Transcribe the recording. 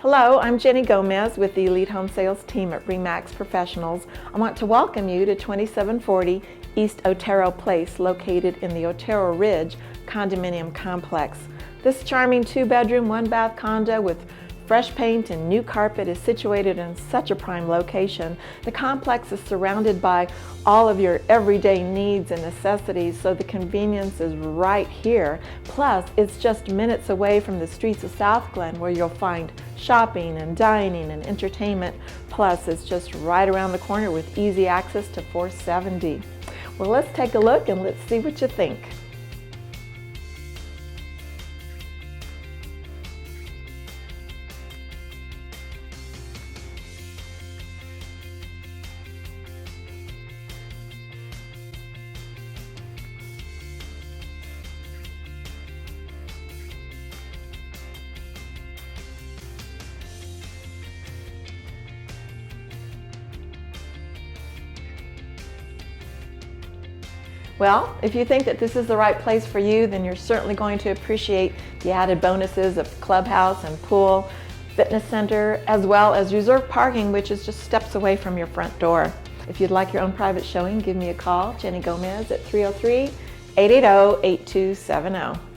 Hello, I'm Jenny Gomez with the Elite Home Sales team at RE/MAX Professionals. I want to welcome you to 2740 East Otero Place, located in the Otero Ridge condominium complex. This charming 2-bedroom, 1-bath condo with fresh paint and new carpet is situated in such a prime location. The complex is surrounded by all of your everyday needs and necessities, so the convenience is right here. Plus, it's just minutes away from the streets of South Glen, where you'll find shopping and dining and entertainment. Plus, it's just right around the corner with easy access to 470. Well, let's take a look and let's see what you think. Well, if you think that this is the right place for you, then you're certainly going to appreciate the added bonuses of clubhouse and pool, fitness center, as well as reserved parking, which is just steps away from your front door. If you'd like your own private showing, give me a call, Jenny Gomez, at 303-880-8270.